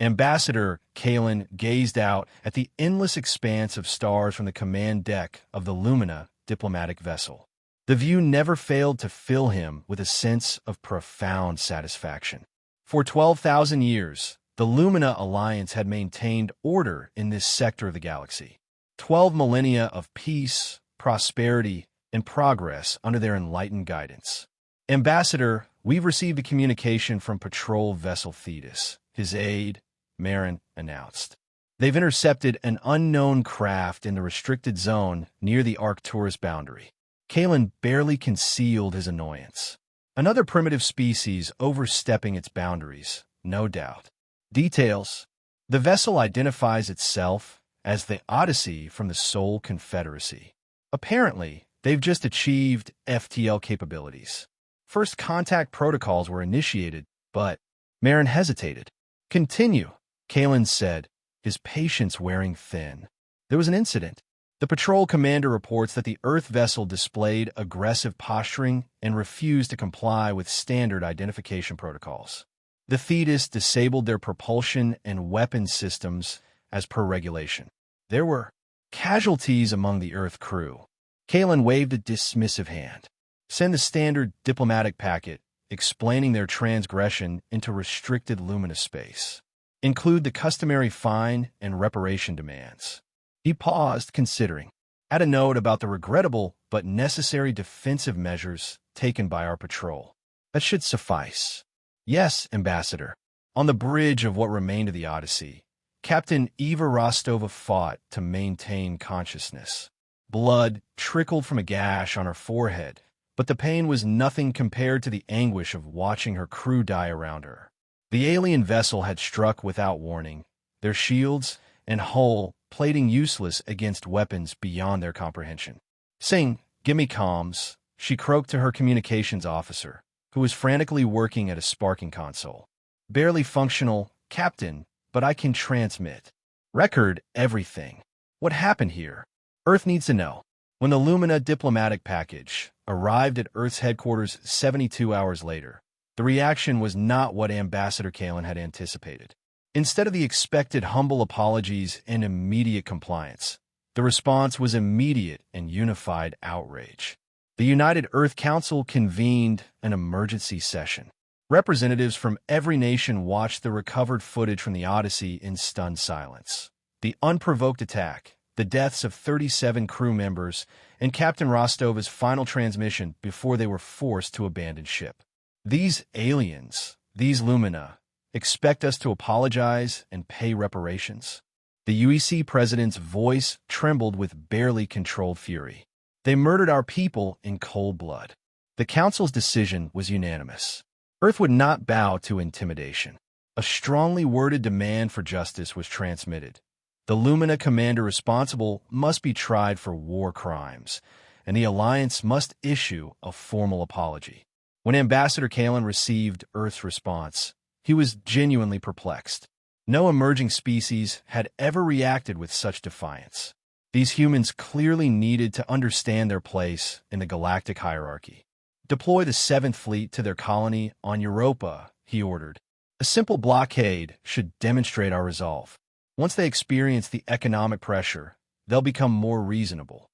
Ambassador Kalen gazed out at the endless expanse of stars from the command deck of the Lumina diplomatic vessel. The view never failed to fill him with a sense of profound satisfaction. For 12,000 years, the Lumina Alliance had maintained order in this sector of the galaxy. 12 millennia of peace, prosperity, and progress under their enlightened guidance. Ambassador, we've received a communication from Patrol Vessel Thetis, his aide, Marin announced. They've intercepted an unknown craft in the restricted zone near the Arcturus boundary. Kalen barely concealed his annoyance. Another primitive species overstepping its boundaries, no doubt. Details. The vessel identifies itself as the Odyssey from the Sol Confederacy. Apparently, they've just achieved FTL capabilities. First contact protocols were initiated, but Marin hesitated. Continue, Kalen said, his patience wearing thin. There was an incident. The patrol commander reports that the Earth vessel displayed aggressive posturing and refused to comply with standard identification protocols. The Thetis disabled their propulsion and weapons systems as per regulation. There were casualties among the Earth crew. Kalen waved a dismissive hand. Send the standard diplomatic packet explaining their transgression into restricted luminous space. Include the customary fine and reparation demands. He paused, considering. Add a note about the regrettable but necessary defensive measures taken by our patrol. That should suffice. Yes, Ambassador. On the bridge of what remained of the Odyssey, Captain Eva Rostova fought to maintain consciousness. Blood trickled from a gash on her forehead, but the pain was nothing compared to the anguish of watching her crew die around her. The alien vessel had struck without warning, their shields and hull plating useless against weapons beyond their comprehension. Sing, gimme comms, she croaked to her communications officer, who was frantically working at a sparking console. Barely functional, Captain, but I can transmit. Record everything. What happened here? Earth needs to know. When the Lumina diplomatic package arrived at Earth's headquarters 72 hours later, the reaction was not what Ambassador Kalen had anticipated. Instead of the expected humble apologies and immediate compliance, the response was immediate and unified outrage. The United Earth Council convened an emergency session. Representatives from every nation watched the recovered footage from the Odyssey in stunned silence. The unprovoked attack, the deaths of 37 crew members, and Captain Rostova's final transmission before they were forced to abandon ship. These aliens, these Lumina, expect us to apologize and pay reparations? The UEC president's voice trembled with barely controlled fury. They murdered our people in cold blood. The council's decision was unanimous. Earth would not bow to intimidation. A strongly worded demand for justice was transmitted. The Lumina commander responsible must be tried for war crimes, and the Alliance must issue a formal apology. When Ambassador Kalen received Earth's response, he was genuinely perplexed. No emerging species had ever reacted with such defiance. These humans clearly needed to understand their place in the galactic hierarchy. Deploy the 7th Fleet to their colony on Europa, he ordered. A simple blockade should demonstrate our resolve. Once they experience the economic pressure, they'll become more reasonable.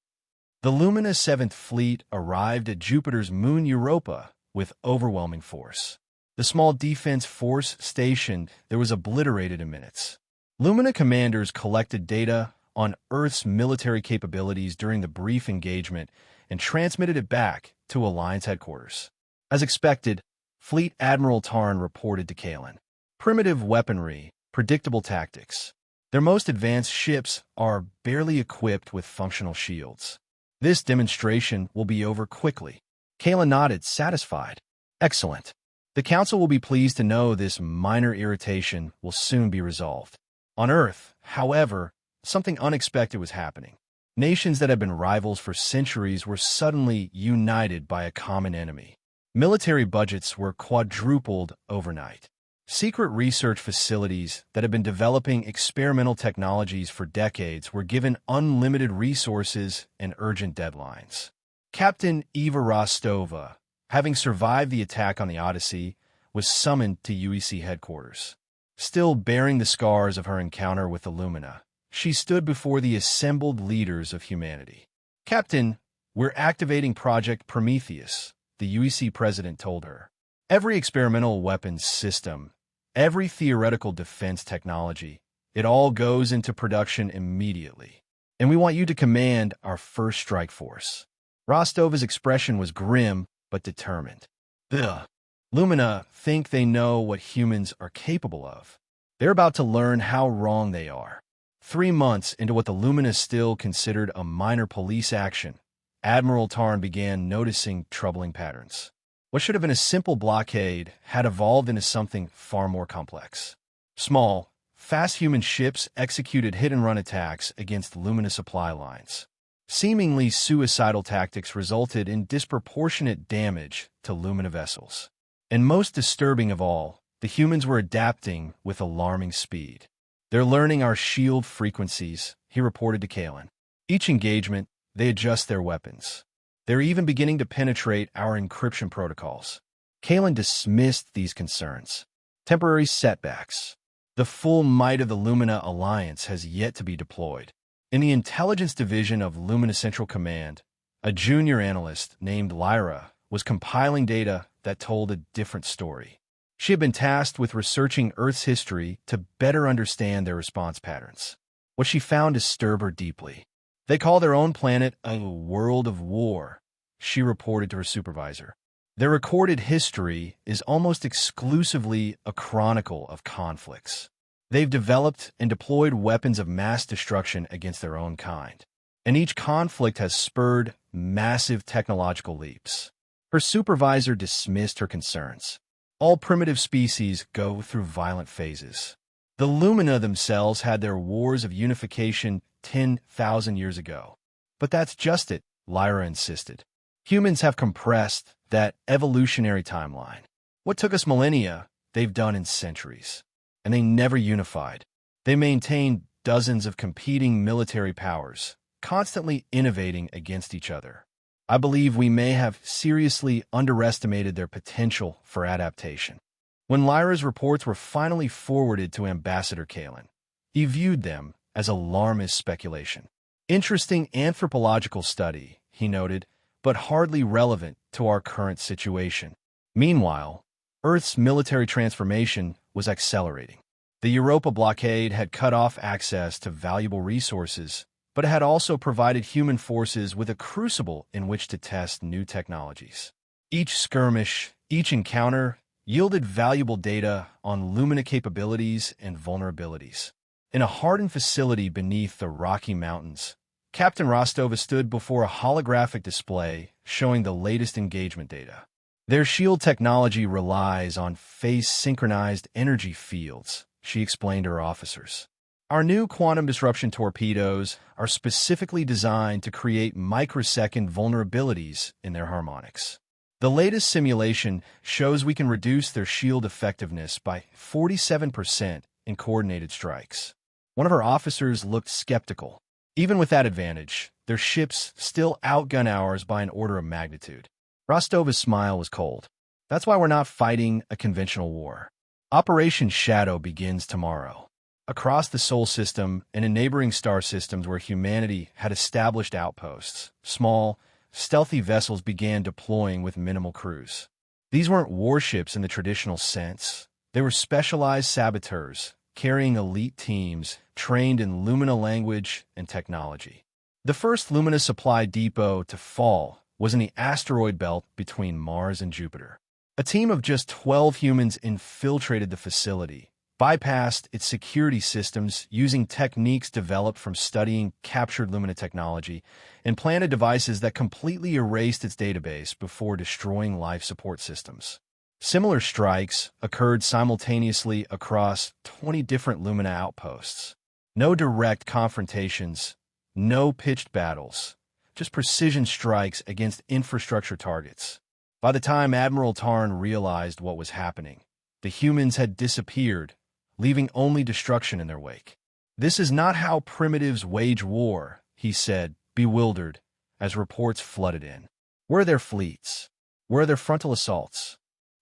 The Lumina 7th Fleet arrived at Jupiter's moon Europa with overwhelming force. The small defense force stationed there was obliterated in minutes. Lumina commanders collected data on Earth's military capabilities during the brief engagement and transmitted it back to Alliance headquarters. As expected, Fleet Admiral Tarn reported to Kalen. Primitive weaponry, predictable tactics. Their most advanced ships are barely equipped with functional shields. This demonstration will be over quickly. Kalen nodded, satisfied. Excellent. The Council will be pleased to know this minor irritation will soon be resolved. On Earth, however, something unexpected was happening. Nations that had been rivals for centuries were suddenly united by a common enemy. Military budgets were quadrupled overnight. Secret research facilities that had been developing experimental technologies for decades were given unlimited resources and urgent deadlines. Captain Eva Rostova, having survived the attack on the Odyssey, was summoned to UEC headquarters. Still bearing the scars of her encounter with the Lumina, she stood before the assembled leaders of humanity. "Captain, we're activating Project Prometheus," the UEC president told her. "Every experimental weapons system, every theoretical defense technology, it all goes into production immediately. And we want you to command our first strike force." Rostova's expression was grim but determined. "The Lumina think they know what humans are capable of. They're about to learn how wrong they are." 3 months into what the Lumina still considered a minor police action, Admiral Tarn began noticing troubling patterns. What should have been a simple blockade had evolved into something far more complex. Small, fast human ships executed hit-and-run attacks against Lumina supply lines. Seemingly suicidal tactics resulted in disproportionate damage to Lumina vessels. And most disturbing of all, the humans were adapting with alarming speed. "They're learning our shield frequencies," he reported to Kalen. "Each engagement, they adjust their weapons. They're even beginning to penetrate our encryption protocols." Kalen dismissed these concerns. Temporary setbacks. The full might of the Lumina Alliance has yet to be deployed. In the intelligence division of Lumina Central Command, a junior analyst named Lyra was compiling data that told a different story. She had been tasked with researching Earth's history to better understand their response patterns. What she found disturbed her deeply. "They call their own planet a world of war," she reported to her supervisor. "Their recorded history is almost exclusively a chronicle of conflicts. They've developed and deployed weapons of mass destruction against their own kind. And each conflict has spurred massive technological leaps." Her supervisor dismissed her concerns. "All primitive species go through violent phases. The Lumina themselves had their wars of unification 10,000 years ago." "But that's just it," Lyra insisted. "Humans have compressed that evolutionary timeline. What took us millennia, they've done in centuries. And they never unified. They maintained dozens of competing military powers, constantly innovating against each other. I believe we may have seriously underestimated their potential for adaptation." When Lyra's reports were finally forwarded to Ambassador Kalen, he viewed them as alarmist speculation. "Interesting anthropological study," he noted, "but hardly relevant to our current situation." Meanwhile, Earth's military transformation was accelerating. The Europa blockade had cut off access to valuable resources, but it had also provided human forces with a crucible in which to test new technologies. Each skirmish, each encounter, yielded valuable data on Lumina capabilities and vulnerabilities. In a hardened facility beneath the Rocky Mountains, Captain Rostova stood before a holographic display showing the latest engagement data. "Their shield technology relies on phase-synchronized energy fields," she explained to her officers. "Our new quantum disruption torpedoes are specifically designed to create microsecond vulnerabilities in their harmonics. The latest simulation shows we can reduce their shield effectiveness by 47% in coordinated strikes." One of her officers looked skeptical. Even with that advantage, their ships still outgun ours by an order of magnitude. Rostova's smile was cold. "That's why we're not fighting a conventional war. Operation Shadow begins tomorrow. Across the Sol system and in neighboring star systems where humanity had established outposts, small, stealthy vessels began deploying with minimal crews. These weren't warships in the traditional sense. They were specialized saboteurs, carrying elite teams trained in Lumina language and technology. The first Lumina supply depot to fall was in the asteroid belt between Mars and Jupiter. A team of just 12 humans infiltrated the facility, bypassed its security systems using techniques developed from studying captured Lumina technology, and planted devices that completely erased its database before destroying life support systems. Similar strikes occurred simultaneously across 20 different Lumina outposts. No direct confrontations, no pitched battles, just precision strikes against infrastructure targets. By the time Admiral Tarn realized what was happening, the humans had disappeared, leaving only destruction in their wake. "This is not how primitives wage war," he said, bewildered, as reports flooded in. "Where are their fleets? Where are their frontal assaults?"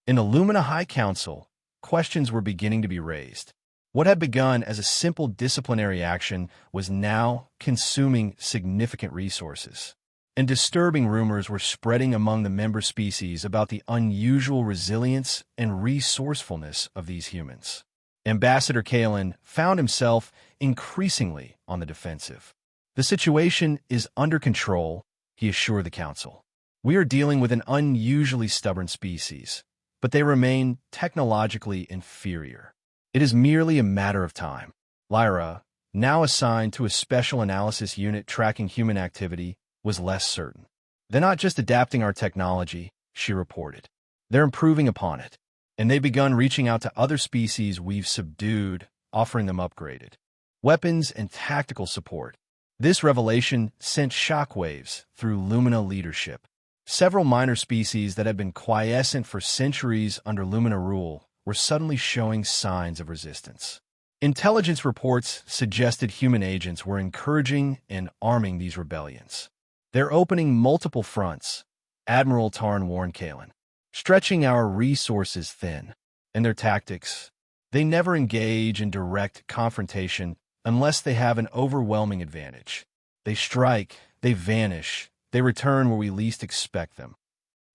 In the Lumina High Council, questions were beginning to be raised. What had begun as a simple disciplinary action was now consuming significant resources. And disturbing rumors were spreading among the member species about the unusual resilience and resourcefulness of these humans. Ambassador Kalen found himself increasingly on the defensive. "The situation is under control," he assured the Council. "We are dealing with an unusually stubborn species, but they remain technologically inferior. It is merely a matter of time." Lyra, now assigned to a special analysis unit tracking human activity, was less certain. "They're not just adapting our technology," she reported. "They're improving upon it. And they've begun reaching out to other species we've subdued, offering them upgraded weapons and tactical support." This revelation sent shockwaves through Lumina leadership. Several minor species that had been quiescent for centuries under Lumina rule were suddenly showing signs of resistance. Intelligence reports suggested human agents were encouraging and arming these rebellions. "They're opening multiple fronts," Admiral Tarn warned Kalen, "stretching our resources thin." And their tactics: they never engage in direct confrontation unless they have an overwhelming advantage. They strike, they vanish, they return where we least expect them.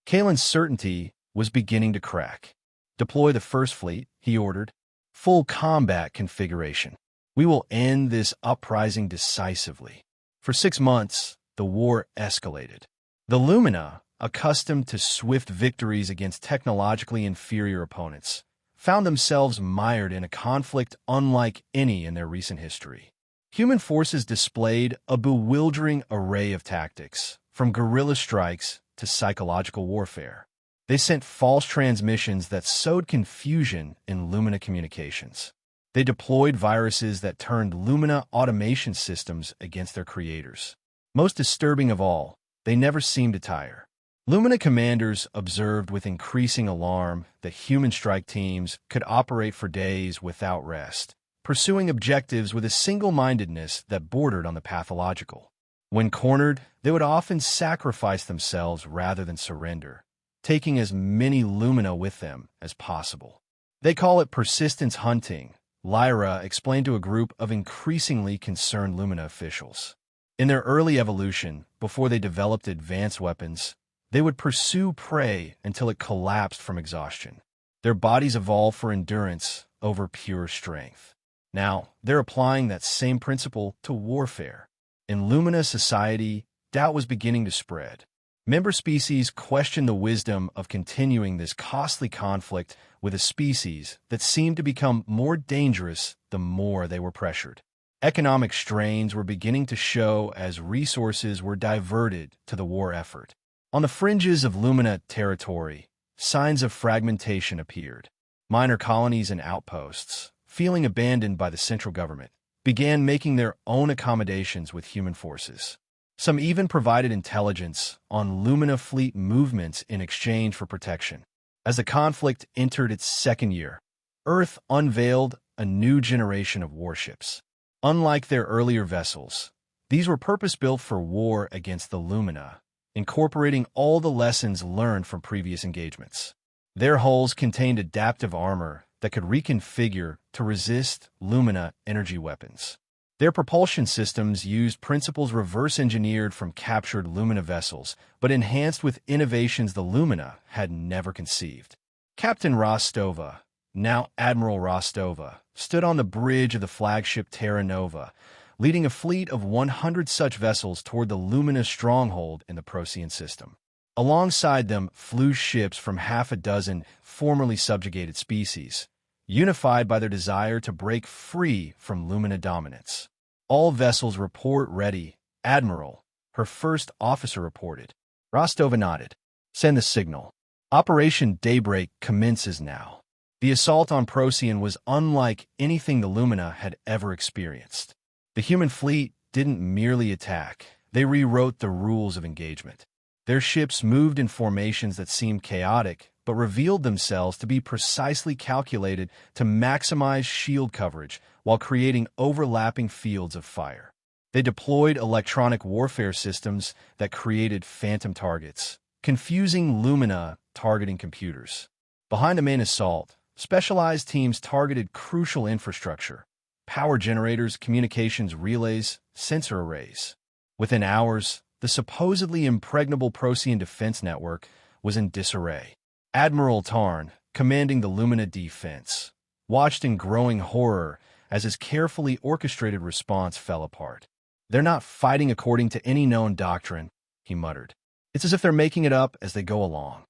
Kalen's certainty was beginning to crack. "Deploy the First Fleet," he ordered. "Full combat configuration. We will end this uprising decisively." For 6 months, the war escalated. The Lumina, accustomed to swift victories against technologically inferior opponents, found themselves mired in a conflict unlike any in their recent history. Human forces displayed a bewildering array of tactics, from guerrilla strikes to psychological warfare. They sent false transmissions that sowed confusion in Lumina communications. They deployed viruses that turned Lumina automation systems against their creators. Most disturbing of all, they never seemed to tire. Lumina commanders observed with increasing alarm that human strike teams could operate for days without rest, pursuing objectives with a single-mindedness that bordered on the pathological. When cornered, they would often sacrifice themselves rather than surrender, taking as many Lumina with them as possible. "They call it persistence hunting," Lyra explained to a group of increasingly concerned Lumina officials. In their early evolution, before they developed advanced weapons, they would pursue prey until it collapsed from exhaustion. Their bodies evolved for endurance over pure strength. Now, they're applying that same principle to warfare. In Lumina society, doubt was beginning to spread. Member species questioned the wisdom of continuing this costly conflict with a species that seemed to become more dangerous the more they were pressured. Economic strains were beginning to show as resources were diverted to the war effort. On the fringes of Lumina territory, signs of fragmentation appeared. Minor colonies and outposts, feeling abandoned by the central government, began making their own accommodations with human forces. Some even provided intelligence on Lumina fleet movements in exchange for protection. As the conflict entered its second year, Earth unveiled a new generation of warships. Unlike their earlier vessels, these were purpose-built for war against the Lumina, incorporating all the lessons learned from previous engagements. Their hulls contained adaptive armor that could reconfigure to resist Lumina energy weapons. Their propulsion systems used principles reverse-engineered from captured Lumina vessels, but enhanced with innovations the Lumina had never conceived. Captain Rostova, now Admiral Rostova, stood on the bridge of the flagship Terra Nova, leading a fleet of 100 such vessels toward the Lumina stronghold in the Procyon system. Alongside them flew ships from half a dozen formerly subjugated species, unified by their desire to break free from Lumina dominance. "All vessels report ready, Admiral," her first officer reported. Rostova nodded. "Send the signal. Operation Daybreak commences now." The assault on Procyon was unlike anything the Lumina had ever experienced. The human fleet didn't merely attack, they rewrote the rules of engagement. Their ships moved in formations that seemed chaotic, but revealed themselves to be precisely calculated to maximize shield coverage while creating overlapping fields of fire. They deployed electronic warfare systems that created phantom targets, confusing Lumina targeting computers. Behind the main assault, specialized teams targeted crucial infrastructure, power generators, communications relays, sensor arrays. Within hours, the supposedly impregnable Procyon defense network was in disarray. Admiral Tarn, commanding the Lumina defense, watched in growing horror as his carefully orchestrated response fell apart. "They're not fighting according to any known doctrine," he muttered. "It's as if they're making it up as they go along."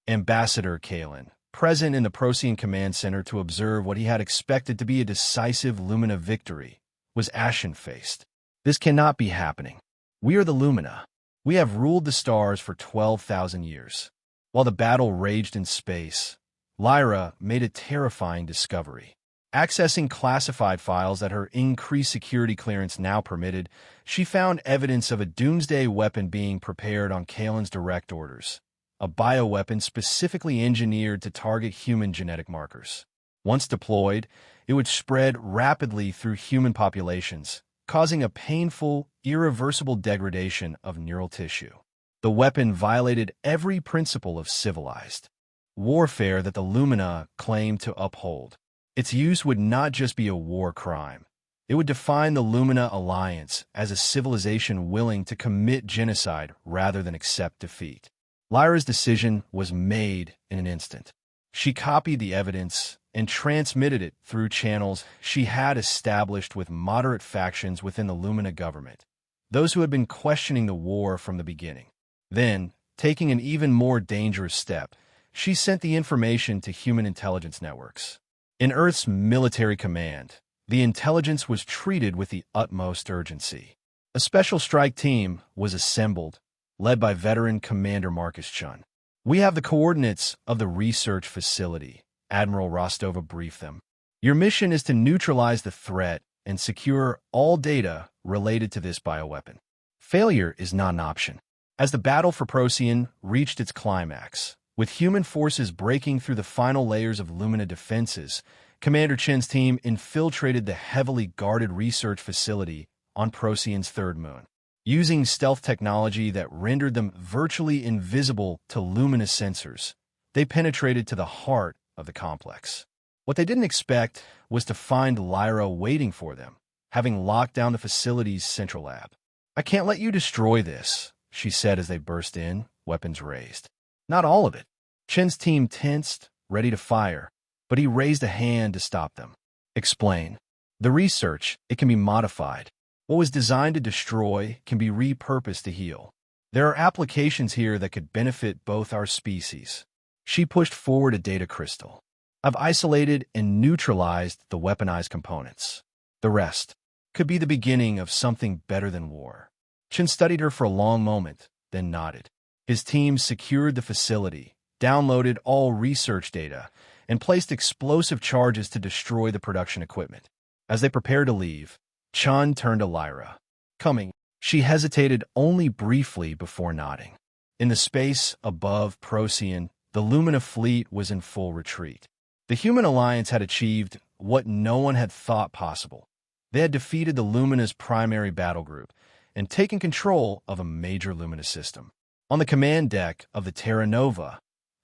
Ambassador Kalen, present in the Procyon Command Center to observe what he had expected to be a decisive Lumina victory, was ashen-faced. "This cannot be happening. We are the Lumina. We have ruled the stars for 12,000 years." While the battle raged in space, Lyra made a terrifying discovery. Accessing classified files that her increased security clearance now permitted, she found evidence of a doomsday weapon being prepared on Kalen's direct orders, a bioweapon specifically engineered to target human genetic markers. Once deployed, it would spread rapidly through human populations, causing a painful, irreversible degradation of neural tissue. The weapon violated every principle of civilized warfare that the Lumina claimed to uphold. Its use would not just be a war crime. It would define the Lumina Alliance as a civilization willing to commit genocide rather than accept defeat. Lyra's decision was made in an instant. She copied the evidence and transmitted it through channels she had established with moderate factions within the Lumina government, those who had been questioning the war from the beginning. Then, taking an even more dangerous step, she sent the information to human intelligence networks. In Earth's military command, the intelligence was treated with the utmost urgency. A special strike team was assembled, led by veteran Commander Marcus Chun. "We have the coordinates of the research facility," Admiral Rostova briefed them. "Your mission is to neutralize the threat and secure all data related to this bioweapon. Failure is not an option." As the battle for Procyon reached its climax, with human forces breaking through the final layers of Lumina defenses, Commander Chen's team infiltrated the heavily guarded research facility on Procyon's third moon. Using stealth technology that rendered them virtually invisible to Lumina sensors, they penetrated to the heart of the complex. What they didn't expect was to find Lyra waiting for them, having locked down the facility's central lab. "I can't let you destroy this," she said as they burst in, weapons raised. "Not all of it." Chen's team tensed, ready to fire, but he raised a hand to stop them. "Explain." "The research, it can be modified. What was designed to destroy can be repurposed to heal. There are applications here that could benefit both our species." She pushed forward a data crystal. "I've isolated and neutralized the weaponized components. The rest could be the beginning of something better than war." Chen studied her for a long moment, then nodded. His team secured the facility, downloaded all research data, and placed explosive charges to destroy the production equipment. As they prepared to leave, Chun turned to Lyra. "Coming." She hesitated only briefly before nodding. In the space above Procyon, the Lumina fleet was in full retreat. The Human Alliance had achieved what no one had thought possible. They had defeated the Lumina's primary battle group and taken control of a major Lumina system. On the command deck of the Terra Nova,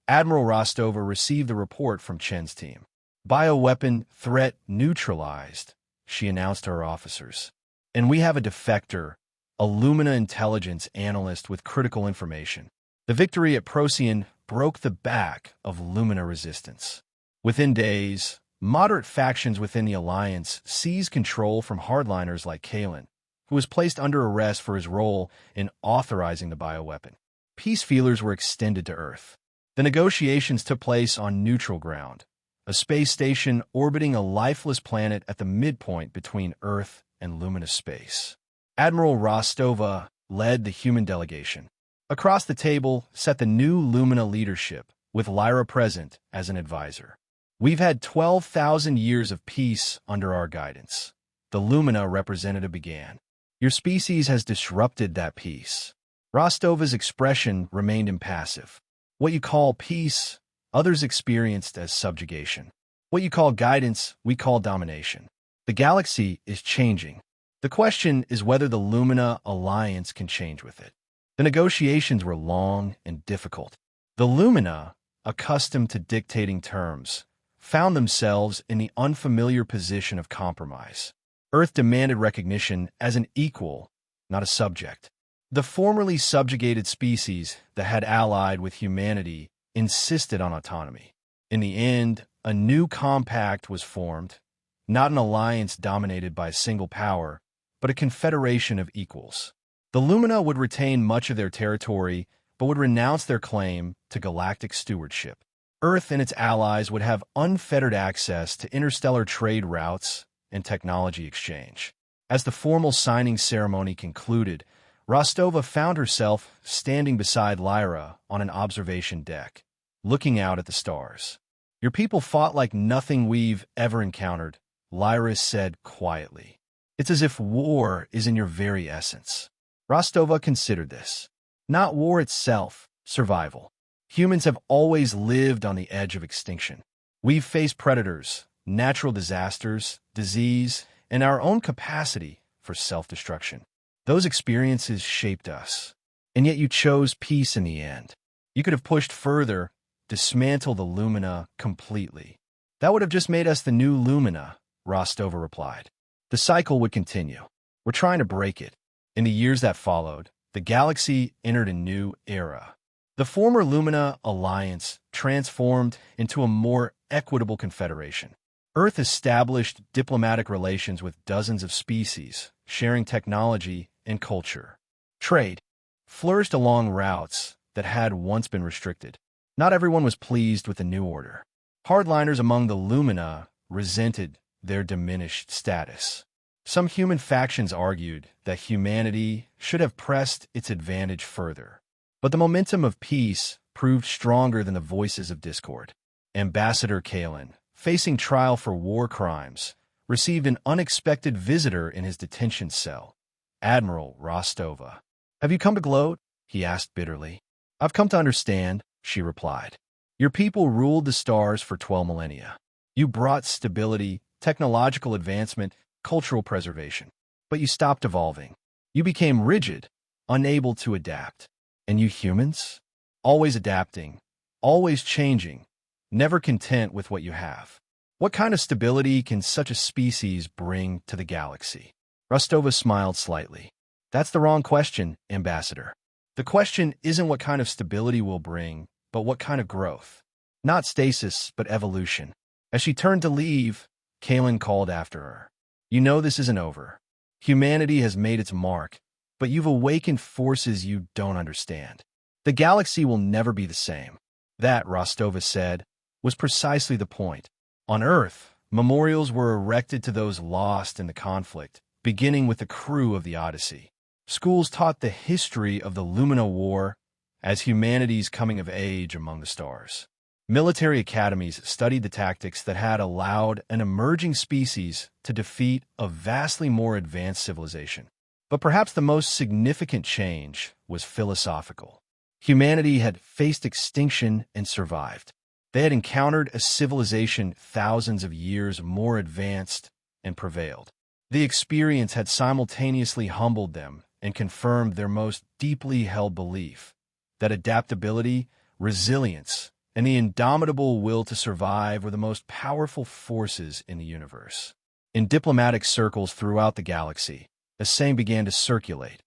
Admiral Rostova received the report from Chen's team. "Bioweapon threat neutralized," she announced to her officers. "And we have a defector, a Lumina intelligence analyst with critical information." The victory at Procyon broke the back of Lumina resistance. Within days, moderate factions within the Alliance seized control from hardliners like Kalen, who was placed under arrest for his role in authorizing the bioweapon. Peace feelers were extended to Earth. The negotiations took place on neutral ground, a space station orbiting a lifeless planet at the midpoint between Earth and Lumina space. Admiral Rostova led the human delegation. Across the table sat the new Lumina leadership, with Lyra present as an advisor. "We've had 12,000 years of peace under our guidance," the Lumina representative began. "Your species has disrupted that peace." Rostova's expression remained impassive. "What you call peace, others experienced as subjugation. What you call guidance, we call domination. The galaxy is changing. The question is whether the Lumina Alliance can change with it." The negotiations were long and difficult. The Lumina, accustomed to dictating terms, found themselves in the unfamiliar position of compromise. Earth demanded recognition as an equal, not a subject. The formerly subjugated species that had allied with humanity insisted on autonomy. In the end, a new compact was formed, not an alliance dominated by a single power, but a confederation of equals. The Lumina would retain much of their territory, but would renounce their claim to galactic stewardship. Earth and its allies would have unfettered access to interstellar trade routes and technology exchange. As the formal signing ceremony concluded, Rostova found herself standing beside Lyra on an observation deck, looking out at the stars. "Your people fought like nothing we've ever encountered," Lyra said quietly. "It's as if war is in your very essence." Rostova considered this. Not war itself, survival. Humans have always lived on the edge of extinction. We've faced predators, natural disasters, disease, and our own capacity for self-destruction. Those experiences shaped us. And yet you chose peace in the end. You could have pushed further, dismantled the Lumina completely. "That would have just made us the new Lumina," Rostova replied. "The cycle would continue. We're trying to break it." In the years that followed, the galaxy entered a new era. The former Lumina alliance transformed into a more equitable confederation. Earth established diplomatic relations with dozens of species, sharing technology and culture. Trade flourished along routes that had once been restricted. Not everyone was pleased with the new order. Hardliners among the Lumina resented their diminished status. Some human factions argued that humanity should have pressed its advantage further. But the momentum of peace proved stronger than the voices of discord. Ambassador Kalin, facing trial for war crimes, received an unexpected visitor in his detention cell, Admiral Rostova. "Have you come to gloat?" he asked bitterly. "I've come to understand," she replied. "Your people ruled the stars for 12 millennia. You brought stability, technological advancement, cultural preservation. But you stopped evolving. You became rigid, unable to adapt. And you humans? Always adapting, always changing, never content with what you have. What kind of stability can such a species bring to the galaxy?" Rostova smiled slightly. "That's the wrong question, Ambassador. The question isn't what kind of stability we'll bring, but what kind of growth. Not stasis, but evolution." As she turned to leave, Kalin called after her. "You know this isn't over. Humanity has made its mark, but you've awakened forces you don't understand. The galaxy will never be the same." That, Rostova said, was precisely the point. On Earth, memorials were erected to those lost in the conflict, beginning with the crew of the Odyssey. Schools taught the history of the Lumina War as humanity's coming of age among the stars. Military academies studied the tactics that had allowed an emerging species to defeat a vastly more advanced civilization. But perhaps the most significant change was philosophical. Humanity had faced extinction and survived. They had encountered a civilization thousands of years more advanced and prevailed. The experience had simultaneously humbled them and confirmed their most deeply held belief that adaptability, resilience, and the indomitable will to survive were the most powerful forces in the universe. In diplomatic circles throughout the galaxy, the same began to circulate.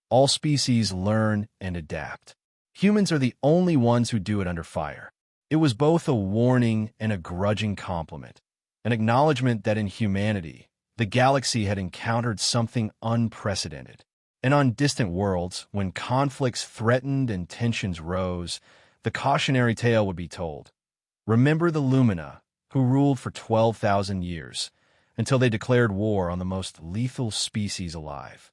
All species learn and adapt. Humans are the only ones who do it under fire. It was both a warning and a grudging compliment, an acknowledgement that in humanity, the galaxy had encountered something unprecedented. And on distant worlds, when conflicts threatened and tensions rose, the cautionary tale would be told. Remember the Lumina, who ruled for 12,000 years, until they declared war on the most lethal species alive.